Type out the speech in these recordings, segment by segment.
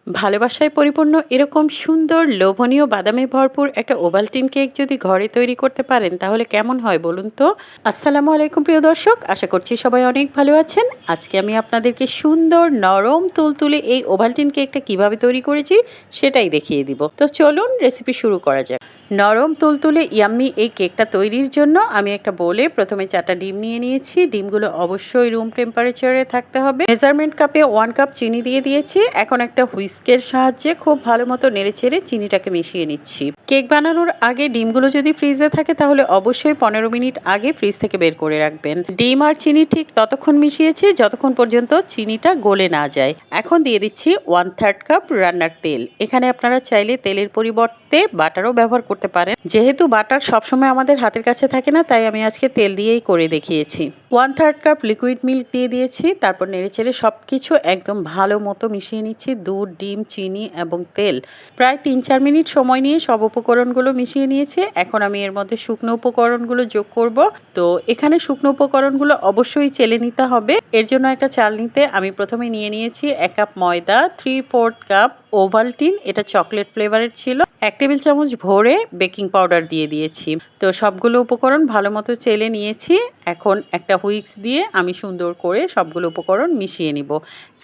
ভালোবাসায় পরিপূর্ণ এরকম সুন্দর লোভনীয় বাদামে ভরপুর একটা ওভালটিন কেক যদি ঘরে তৈরি করতে পারেন তাহলে কেমন হয় বলুন তো। আসসালামু আলাইকুম প্রিয় দর্শক, আশা করছি সবাই অনেক ভালো আছেন। আজকে আমি আপনাদেরকে সুন্দর নরম তুলতুলে এই ওভালটিন কেকটা কিভাবে তৈরি করেছি সেটাই দেখিয়ে দিব। তো চলুন রেসিপি শুরু করা যাক। নরম তুলতুলে ইয়াম্মি এই কেকটা তৈরির জন্য আমি একটা বোলে প্রথমে 4টা ডিম নিয়ে নিয়েছি। ডিমগুলো অবশ্যই রুম টেম্পারেচারে থাকতে হবে। মেজারমেন্ট কাপে 1 কাপ চিনি দিয়ে দিয়েছি। এখন একটা হুইস্কের সাহায্যে খুব ভালো মতো নেড়েচেড়ে চিনিটাকে মিশিয়ে নিচ্ছি। কেক বানানোর আগে ডিমগুলো যদি ফ্রিজে থাকে তাহলে অবশ্যই 15 মিনিট আগে ফ্রিজ থেকে বের করে রাখবেন। ডিম আর চিনি ঠিক ততক্ষণ মিশিয়েছি যতক্ষণ পর্যন্ত চিনিটা গলে না যায়। এখন দিয়ে দিচ্ছি 1/3 কাপ রান্নার তেল। এখানে আপনারা চাইলে তেলের পরিবর্তে বাটারও ব্যবহার করতে পারেন। যেহেতু বাটার সবসময় আমাদের হাতের কাছে থাকে না, তাই আমি আজকে তেল দিয়েই করে দেখিয়েছি। 1/3 কাপ লিকুইড মিল্ক দিয়ে দিয়েছি। তারপর নেড়েচেড়ে সব কিছু একদম ভালো মতো মিশিয়ে নিচ্ছি। দুধ, ডিম, চিনি এবং তেল প্রায় 3-4 মিনিট সময় নিয়ে সব উপকরণগুলো মিশিয়ে নিয়েছি। এখন আমি এর মধ্যে শুকনো উপকরণগুলো যোগ করব। তো এখানে শুকনো উপকরণগুলো অবশ্যই চেলে নিতে হবে। এর জন্য একটা চালনিতে আমি প্রথমে নিয়ে নিয়েছি 1 কাপ ময়দা, 3/4 কাপ ওভালটিন, এটা চকলেট ফ্লেভারের ছিল, 1 টেবিল চামচ ভরে বেকিং পাউডার দিয়ে দিয়েছি। তো সবগুলো উপকরণ ভালো মতো চেলে নিয়েছি। এখন একটা হুইস্ক দিয়ে আমি সুন্দর করে সবগুলো উপকরণ মিশিয়ে নিব।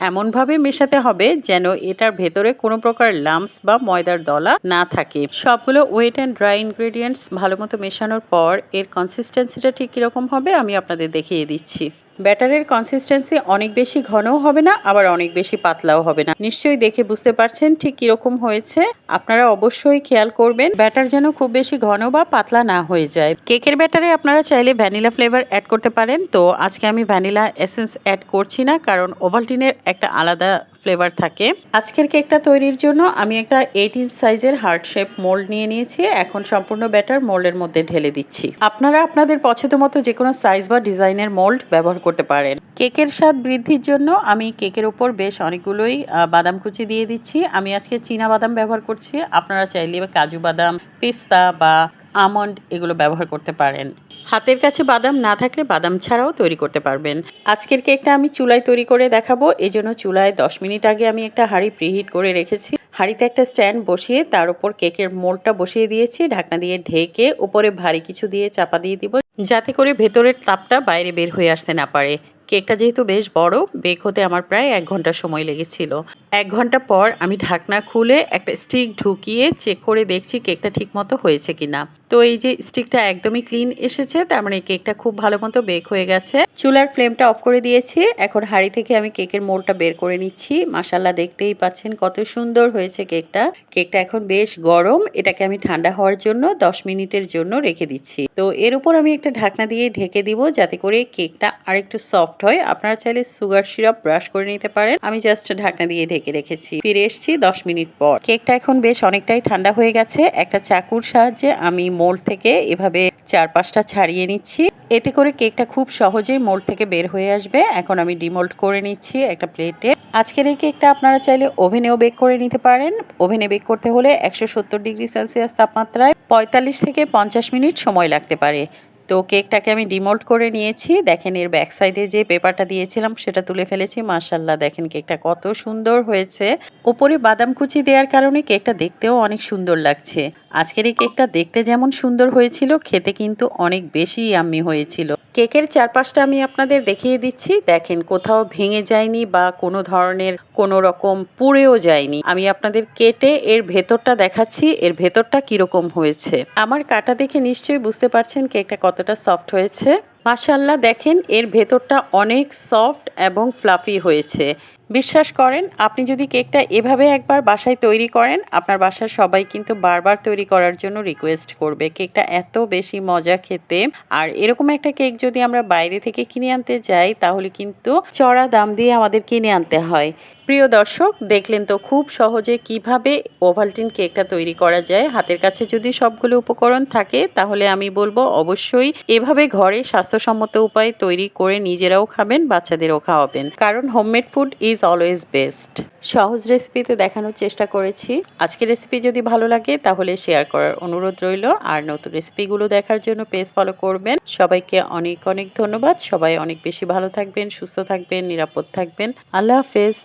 এমনভাবে মেশাতে হবে যেন এটার ভেতরে কোনো প্রকার লাম্পস বা ময়দার দলা না থাকে। সবগুলো ওয়েট অ্যান্ড ড্রাই ইনগ্রেডিয়েন্টস ভালো মতো মেশানোর পর এর কনসিস্টেন্সিটা ঠিক কীরকম হবে আমি আপনাদের দেখিয়ে দিচ্ছি। ব্যাটারের কনসিস্টেন্সি অনেক বেশি ঘনও হবে না, আবার অনেক বেশি পাতলাও হবে না। নিশ্চয়ই দেখে বুঝতে পারছেন ঠিক কীরকম হয়েছে। আপনারা অবশ্যই খেয়াল করবেন ব্যাটার যেন খুব বেশি ঘন বা পাতলা না হয়ে যায়। কেকের ব্যাটারে আপনারা চাইলে ভ্যানিলা ফ্লেভার অ্যাড করতে পারেন। তো আজকে আমি ভ্যানিলা এসেন্স অ্যাড করছি না, কারণ ওভালটিনের একটা আলাদা ফ্লেভার থাকে। আজকের কেকটা তৈরির জন্য আমি একটা 8 ইঞ্চ সাইজের হার্ট শেপ মোল্ড নিয়ে নিয়েছি। এখন সম্পূর্ণ ব্যাটার মোল্ডের মধ্যে ঢেলে দিচ্ছি। আপনারা আপনাদের পছন্দ মতো যে কোনো সাইজ বা ডিজাইনের মোল্ড ব্যবহার করতে পারেন। কেকের স্বাদ বৃদ্ধির জন্য আমি কেকের উপর বেশ অনেকগুলোই বাদাম কুচি দিয়ে দিচ্ছি। আমি আজকে চীনা বাদাম ব্যবহার করছি। আপনারা চাইলে কাজু বাদাম, পেস্তা বা আমন্ড এগুলো ব্যবহার করতে পারেন। হাতের কাছে বাদাম না থাকলে বাদাম ছাড়াও তৈরি করতে পারবেন। আজকের কেকটা আমি চুলায় তৈরি করে দেখাবো। এই জন্য চুলায় 10 মিনিট আগে আমি একটা হাঁড়ি প্রিহিট করে রেখেছি। হাঁড়িতে একটা স্ট্যান্ড বসিয়ে তার উপর কেকের মোল্ডটা বসিয়ে দিয়েছি। ঢাকনা দিয়ে ঢেকে উপরে ভারী কিছু দিয়ে চাপা দিয়ে দিব, যাতে করে ভেতরের তাপটা বাইরে বের হয়ে আসতে না পারে। কেকটা যেহেতু বেশ বড়, বেক হতে আমার প্রায় 1 ঘন্টা সময় লেগেছিল। 1 ঘন্টা পর আমি ঢাকনা খুলে একটা স্টিক ঢুকিয়ে চেক করে দেখছি কেকটা ঠিক মতো হয়েছে কিনা। তো এই যে স্টিকটা একদমই ক্লিন এসেছে, তার মানে কেকটা খুব ভালো মতো বেক হয়ে গেছে। চুলার ফ্লেমটা অফ করে দিয়েছি। এখন হাঁড়ি থেকে আমি কেকের মোল্ডটা বের করে নিচ্ছি। মাশাআল্লাহ, দেখতেই পাচ্ছেন কত সুন্দর হয়েছে কেকটা। কেকটা এখন বেশ গরম। এটাকে আমি ঠান্ডা হওয়ার জন্য 10 মিনিটের জন্য রেখে দিচ্ছি। তো এর উপর আমি একটা ঢাকনা দিয়ে ঢেকে দিব, যাতে করে কেকটা আরেকটু সফট হয়। আপনারা চাইলে সুগার সিরাপ ব্রাশ করে নিতে পারেন। আমি জাস্ট ঢাকনা দিয়ে ঢেকে রেখেছি। ফিরে এসেছি 10 মিনিট পর। কেকটা এখন বেশ অনেকটাই ঠান্ডা হয়ে গেছে। একটা চাকুর সাহায্যে আমি মোল্ড থেকে এভাবে 4-5টা ছাড়িয়ে নিচ্ছি। এতে করে কেকটা খুব সহজেই মোল্ড থেকে বের হয়ে আসবে। এখন আমি ডিমোল্ড করে নিচ্ছি একটা প্লেটে। আজকের এই কেকটা আপনারা চাইলে ওভেনেও বেক করে নিতে পারেন। ওভেনে বেক করতে হলে 170 ডিগ্রি সেলসিয়াস তাপমাত্রায় 45 থেকে 50 মিনিট সময় লাগতে পারে। তো কেকটাকে আমি ডিমোল্ড করে নিয়েছি। দেখেন এর ব্যাক সাইডে যে পেপারটা দিয়েছিলাম সেটা তুলে ফেলেছি। মাশাআল্লাহ, দেখেন কেকটা কত সুন্দর হয়েছে। উপরে বাদাম কুচি দেওয়ার কারণে কেকটা দেখতেও অনেক সুন্দর লাগছে। আজকের এই কেকটা দেখতে যেমন সুন্দর হয়েছিল, খেতে কিন্তু অনেক বেশি ইয়াম্মি হয়েছিল। কেকের চারপাশটা আমি আপনাদের দেখিয়ে দিচ্ছি। দেখেন কোথাও ভেঙে যায়নি বা কোনো ধরনের কোনো রকম পুড়েও যায়নি। আমি আপনাদের কেটে এর ভেতরটা দেখাচ্ছি, এর ভেতরটা কিরকম হয়েছে। আমার কাটা দেখে নিশ্চয়ই বুঝতে পারছেন কেকটা কতটা সফট হয়েছে। মাশাআল্লাহ, দেখেন এর ভেতরটা অনেক সফট এবং ফ্লাফি হয়েছে। বিশ্বাস করেন, আপনি যদি কেকটা এভাবে একবার বাসায় তৈরি করেন, আপনার বাসার সবাই কিন্তু বারবার তৈরি করার জন্য রিকোয়েস্ট করবে। কেকটা এত বেশি মজা খেতে। আর এরকম একটা কেক যদি আমরা বাইরে থেকে কিনে আনতে যাই তাহলে কিন্তু চড়া দাম দিয়ে আমাদের কিনে আনতে হয়। প্রিয় দর্শক, দেখলেন তো খুব সহজে কিভাবে ওভালটিন কেকটা তৈরি করা যায়। হাতের কাছে যদি সবগুলো উপকরণ থাকে তাহলে আমি বলবো অবশ্যই এভাবে ঘরে স্বাস্থ্যসম্মত উপায়ে তৈরি করে নিজেরাও খাবেন, বাচ্চাদেরও খাওয়াবেন, কারণ homemade food is always best. সহজ রেসিপিতে দেখানোর চেষ্টা করেছি। আজকের রেসিপি যদি ভালো লাগে তাহলে শেয়ার করার অনুরোধ রইল। আর নতুন রেসিপিগুলো দেখার জন্য পেজ ফলো করবেন। সবাইকে অনেক অনেক ধন্যবাদ। সবাই অনেক বেশি ভালো থাকবেন, সুস্থ থাকবেন, নিরাপদ থাকবেন। আল্লাহ হাফেজ।